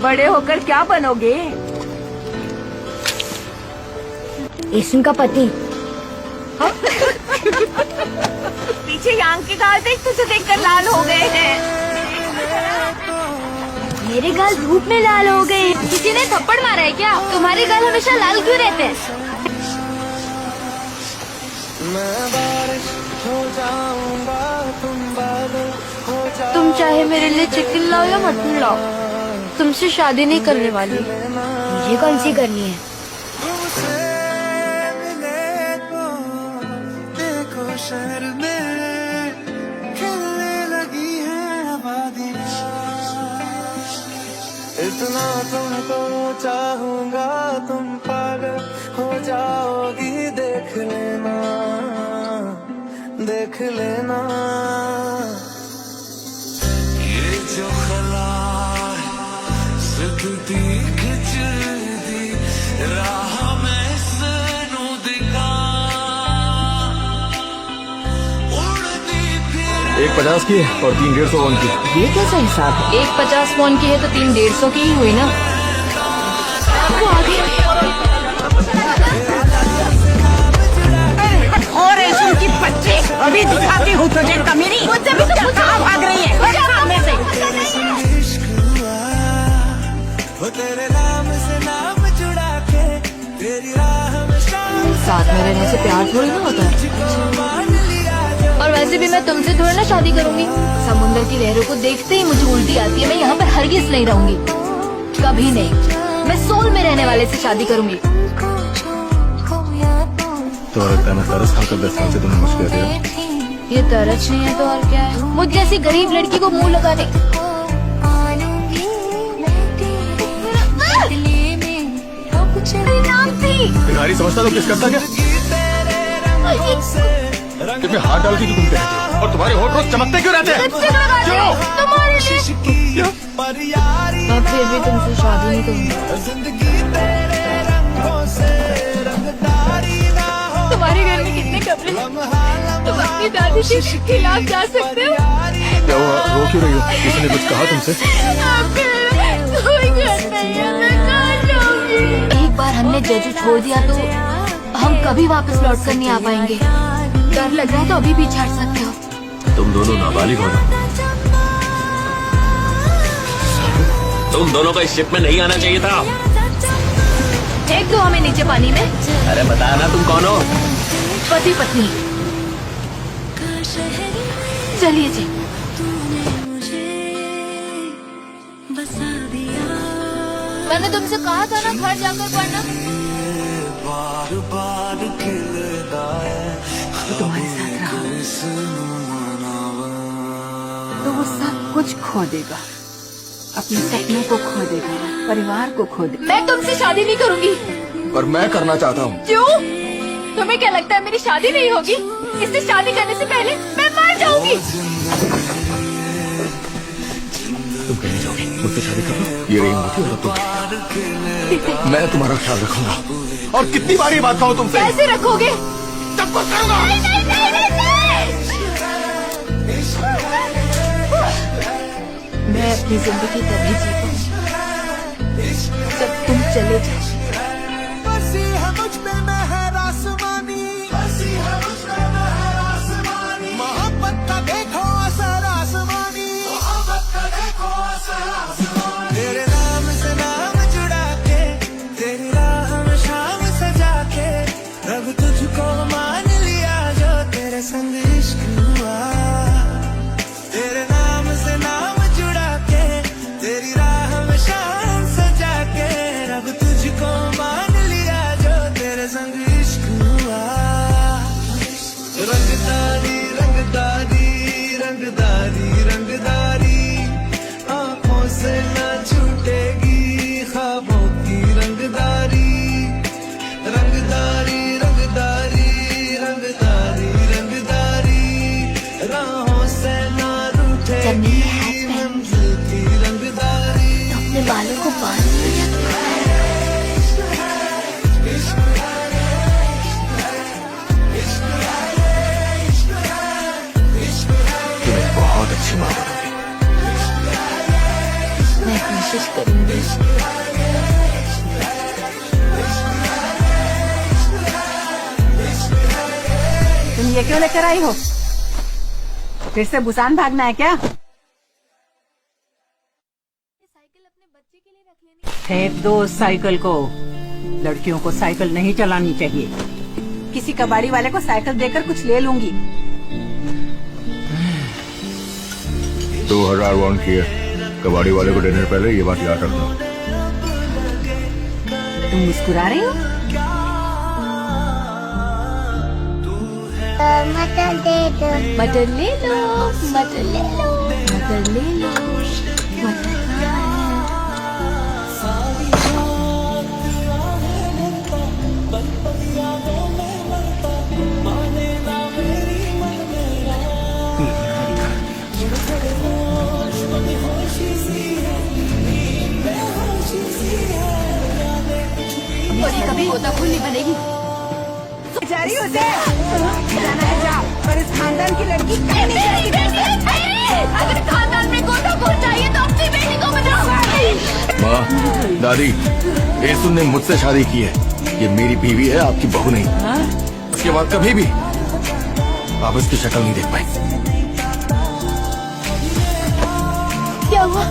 बड़े होकर क्या बनोगे? एसन का पति। पीछे यांग के गाल देख, तुझे देखकर लाल हो गए हैं। मेरे गाल धूप में लाल हो गए। किसी ने थप्पड़ मारा है क्या? तुम्हारे गाल हमेशा लाल क्यों रहते हैं? तुम चाहे मेरे लिए चिकन लाओ या मटन लाओ, तुमसे शादी नहीं करने वाली। मुझे कौन सी करनी है? शहर में खेलने लगी है आबादियां, इतना तुमको चाहूंगा तुम पागल हो जाओगी। देख लेना, देख लेना, ये जो खला सिद्धि खिचदी राह में सनू दिखा। एक 50 की और 3 150 वॉन की। ये कैसा हिसाब है? एक 50 वॉन की है तो 3 150 की ही हुई ना। वो आ गई। और रेशम की बच्चे, अभी दिखाती हूँ तुझे कमीनी। मुझसे भी तो कहाँ भाग रही है? सामने से। वो तेरे नाम से नाम जुड़ा के तेरी राह में साथ में रहने से प्यार थोड़ी ना होता है। और वैसे भी मैं तुमसे थोड़ी ना शादी करूंगी। समुद्र की लहरों को देखते ही मुझे उल्टी आती है। मैं यहाँ पर हरगिज नहीं रहूंगी, कभी नहीं। मैं सोल में रहने वाले से शादी करूंगी। तो लगता है मैं तरस खाकर 10 साल से तुम्हें मुझ पे दिया। ये तरस नहीं है तो और क्या है? मुझ जैसी गरीब लड़की को मुंह लगाने। भिखारी समझता तो किस करता क्या? कितने हाथ डाल के तुम कहते हो, और तुम्हारे होठ रोज चमकते क्यों रहते हैं? क्यों? तुम्हारे लिए। मैं फिर भी तुमसे शादी नहीं करूंगी। तुम्हारे घर में कितने कमरे हैं? तुम अपनी दादी के खिलाफ जा सकते हो। क्या हुआ, रो क्यों रही हो? किसी ने कुछ कहा तुमसे? कोई घर नहीं है, मैं कहाँ जाऊंगी? एक बार हमने जेजू छोड़ दिया तो हम कभी वापस लौट कर नहीं आ पाएंगे। डर लग रहा है तो अभी भी छाड़ सकते हो। तुम दोनों नाबालिग हो ना? तुम दोनों को इस शिप में नहीं आना चाहिए था। फेंक दो हमें नीचे पानी में। अरे बता ना तुम कौन हो? पति पत्नी। चलिए जी। मैंने तुमसे कहा था ना घर जाकर पढ़ना। बार बार खिलता है तुम्हारे साथ रहा तो वो सब कुछ खो देगा। अपने सपनों को खो देगा, परिवार को खो देगा। मैं तुमसे शादी नहीं करूंगी। पर मैं करना चाहता हूँ। क्यों? तुम्हें क्या लगता है मेरी शादी नहीं होगी? इससे शादी करने से पहले मैं मर जाऊंगी। तुम कहीं जाओगी, मुझसे शादी करो। ये रिंग होती और तुम। मैं तुम्हारा ख्याल रखूंगा। और कितनी बार ये बात कहूँ तुमसे? कैसे रखोगे? सब कुछ करूंगा। नहीं, नहीं, नहीं, नहीं, मैं अपनी जिंदगी तभी जी पाऊंगी जब तुम चले जाओ। मोहब्बत का देखो असर आसमानी, तेरे नाम से नाम जुड़ा के तेरी राह में शाम सजा के रब तुझको मान लिया जो तेरे संग इश्क हुआ। तेरे नाम से नाम जुड़ा के तेरी राह में शाम सजा के रब तुझको मान लिया जो तेरे संग इश्क हुआ। रंगदारी रंगदारी रंगदारी रंगदारी आंखों से न छूटेगी ख्वाबों की रंगदारी। रंगदारी रंगदारी रंगदारी रंगदारी राहों से न रूठेगी मंजिल की रंगदारी। अपने बालों को बांध लिया। तुम्हें बहुत अच्छी माँ बनोगी। मैं हमेशा कोशिश करूंगी। तुम ये क्यों लेकर आई हो? फिर से बुसान भागना है क्या? साइकिल अपने बच्चे के लिए रख लेनी। फेंक दो उस साइकिल को। लड़कियों को साइकिल नहीं चलानी चाहिए। किसी कबाड़ी वाले को साइकिल देकर कुछ ले लूंगी। 2000 वॉन किए। कबाड़ी वाले को देने से पहले ये बात याद रखना। तुम मुस्कुरा रही हो? मटर दे दो। मटर ले लो, मटर ले लो, मटर ले लो, मटर कभी गोताखोर नहीं बनेगी। जा रही हो जाना है जाओ, पर इस खानदान की लड़की कहीं नहीं जाएगी। अगर खानदान में गोताखोर चाहिए तो अपनी बेटी को बनाओ। माँ, दादी, येसुन ने मुझसे शादी की है। ये मेरी बीवी है, आपकी बहू नहीं। उसके बाद कभी भी आप इसकी शक्ल नहीं देख पाई। क्या हुआ?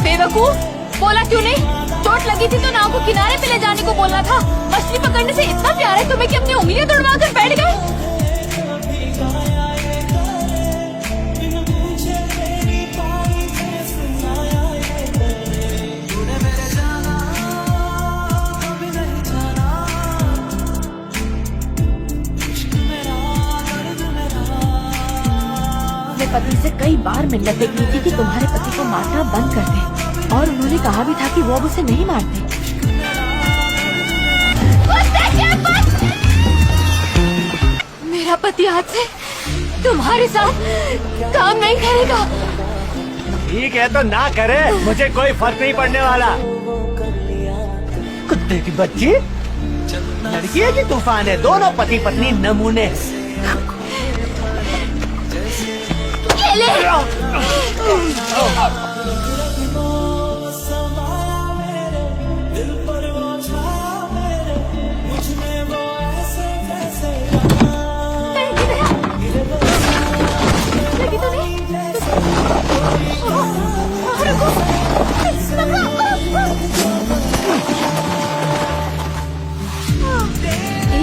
बेवकूफ, बोला क्यों नहीं? चोट लगी थी तो नाव को किनारे पे ले जाने को बोलना था। मछली पकड़ने से इतना प्यार है तुम्हें कि अपनी उंगलियां तुड़वा कर बैठ गए। मैं पति से कई बार मिन्नतें की थी कि तुम्हारे पति को मारना बंद कर दे, और उन्होंने कहा भी था कि वो अब उसे नहीं मारते। मेरा पति आज से तुम्हारे साथ काम नहीं करेगा। ठीक है तो ना करे, मुझे कोई फर्क नहीं पड़ने वाला। कुत्ते की बच्ची, लड़की है कि तूफान है? दोनों पति पत्नी नमूने। ये ले।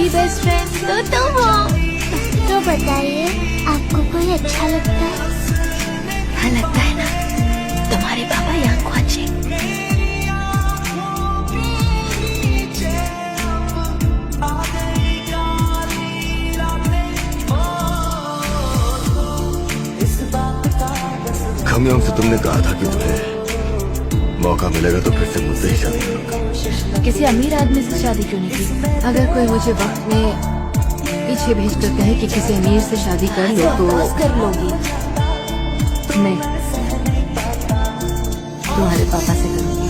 बेस्ट फ्रेंड तो तुम हो। तो बताइए, आपको कोई अच्छा लगता है? हाँ लगता है ना, तुम्हारे पापा यहाँ पहुँचे। खमयोंग से तुमने कहा था कि तुम्हें मौका मिलेगा तो फिर से मुझसे ही शादी करोगे। किसी अमीर आदमी से शादी क्यों नहीं की? अगर कोई मुझे वक्त में पीछे भेजकर कहे कि किसी अमीर से शादी कर लो तो कर लोगी? नहीं, तुम्हारे पापा से करूंगी।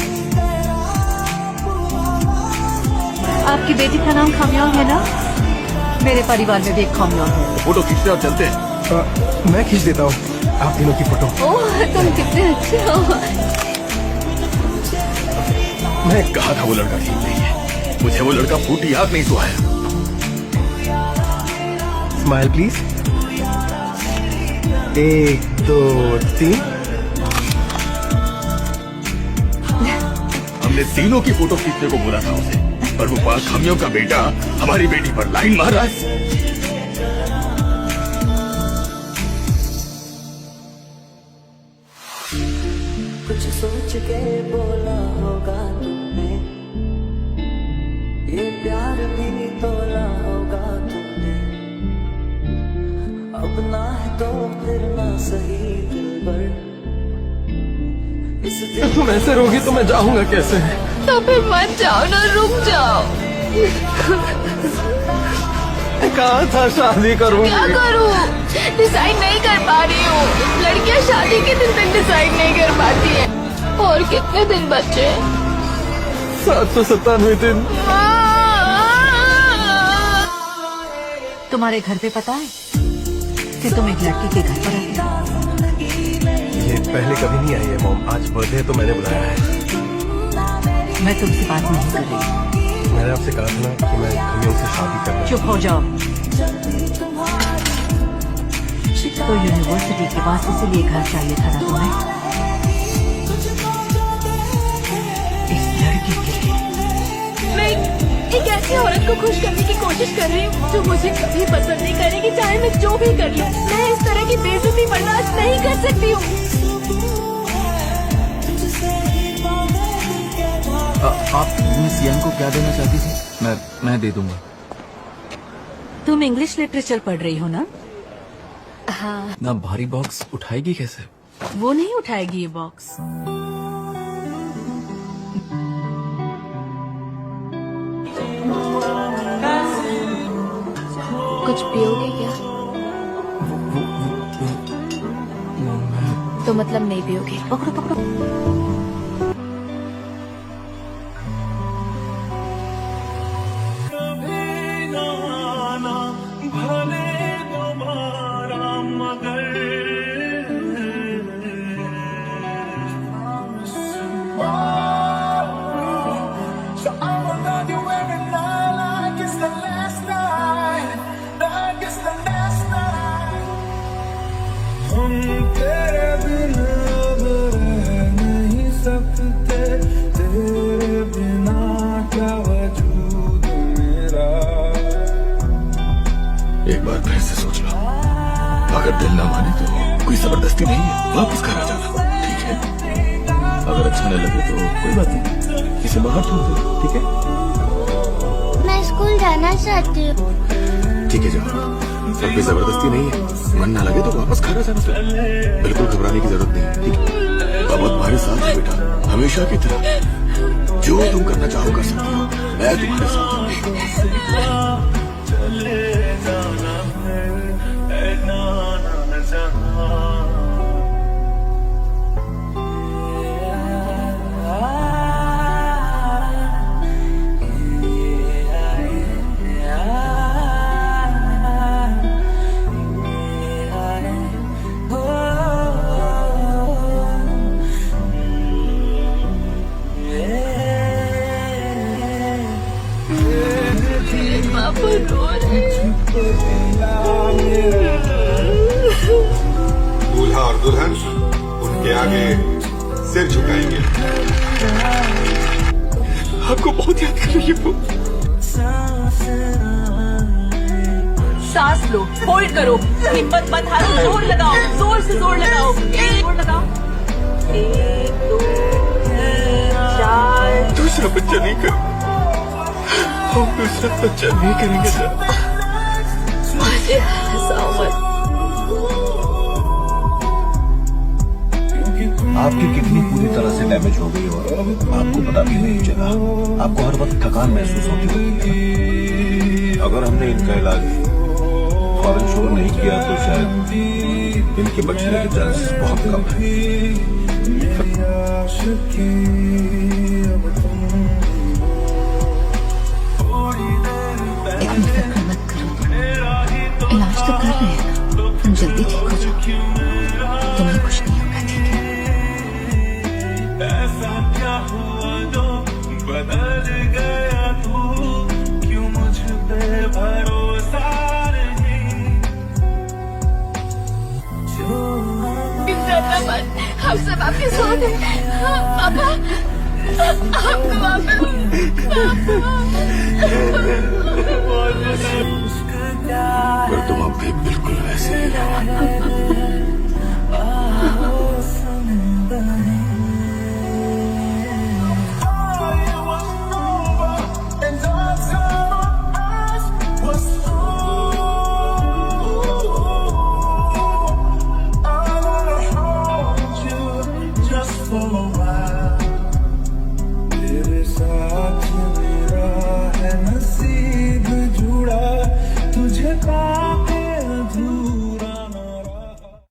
आपकी बेटी का नाम खमयोंग है ना? मेरे परिवार में भी एक खमयोंग है। फोटो खींचते और चलते हैं। मैं खींच देता हूँ आप तीनों की फोटो। ओह, तुम कितने अच्छे हो। मैं कहा था वो लड़का ठीक नहीं है। मुझे वो लड़का फूटी आग नहीं सुहाया। Smile please. 1 2 3। हमने तीनों की फोटो खींचने को बोला था उसे, पर वो पाक खमियों का बेटा हमारी बेटी पर लाइन मार रहा है। कुछ सोच के बोला होगा तुमने, ये प्यार भी तोला होगा तुमने। अब ना है तो फिर ना सही दिलबर। इस दिल तुम ऐसे रोगी तो मैं जाऊंगा कैसे? तो फिर मत जाओ ना, रुक जाओ। कहा था शादी करूंगी। क्या करूं? डिसाइड नहीं कर पा रही हूँ। लड़कियां शादी के दिन तक डिसाइड नहीं कर पाती हैं। और कितने दिन बचे? 797 दिन। तुम्हारे घर पे पता है कि तुम एक लड़की के घर पर आए? ये ये पहले कभी नहीं आई है मॉम, आज बर्थडे है तो मैंने बुलाया है। मैं तुमसे बात नहीं कर रही। मैंने आपसे कहा था ना कि मैं हमें उससे शादी करना। चुप हो जाओ। तो यूनिवर्सिटी के पास इसीलिए घर चाहिए था ना तुम्हें, इस लड़की के लिए। मैं एक ऐसी औरत को खुश करने की कोशिश कर रही हूँ जो मुझे कभी पसंद नहीं करेगी, चाहे मैं जो भी कर लूँ। मैं इस तरह की बेइज्जती बर्दाश्त नहीं कर सकती हूँ। आप मिस यंग को क्या देना चाहती थी? मैं दे दूंगा। तुम इंग्लिश लिटरेचर पढ़ रही हो ना? हाँ, ना भारी बॉक्स उठाएगी कैसे? वो नहीं उठाएगी ये बॉक्स। कुछ पियोगे क्या? तो मतलब नहीं पियोगे? पकड़ो पकड़ो। हम तेरे बिना अब रह नहीं सकते, तेरे बिना क्या वजूद मेरा। एक बार फिर से सोच लो, अगर दिल ना माने तो कोई जबरदस्ती नहीं है, वापस घर आ जाना, ठीक है? अगर अच्छा न लगे तो कोई बात नहीं, इसे बाहर छोड़ दो, ठीक है? मैं स्कूल जाना चाहती हूँ। ठीक है जाओ, अब कोई जबरदस्ती नहीं है, मन ना लगे तो वापस घर आ जाना। बिल्कुल घबराने की जरूरत नहीं, ठीक है? बाबा तुम्हारे साथ है बेटा, हमेशा की तरह। जो तुम करना चाहो कर सकती हो, मैं तुम्हारे साथ हूँ। दूल्हा और दुल्हन उनके आगे सिर झुकाएंगे। आपको बहुत याद कर रही है वो। सांस लो, होल्ड करो, हिम्मत मत हारो, जोर लगाओ, जोर से जोर लगाओ, जोर लगाओ। 1 2 3 4। दूसरा बच्चा नहीं कर, हम दूसरा बच्चा नहीं करेंगे सर। मुझे हंसाओ मत। आपकी किडनी पूरी तरह से डैमेज हो गई और आपको पता भी नहीं चला। आपको हर वक्त थकान महसूस होती होगी। अगर हमने इनका इलाज फौरन शुरू नहीं किया तो शायद इनके बचने के चांसेस बहुत कम है। इतनी फिक्र मत करो, इलाज तो कर रहे हैं ना, तुम जल्दी ठीक हो जाओ, तुम्हें कुछ नहीं होगा, ठीक है? ऐसा क्या हुआ जो बदल गया तू, क्यों मुझ पे भरोसा नहीं। हम सब आपके साथ हैं, पापा, आपको अगर तुम अब भी बिल्कुल वैसे ही हो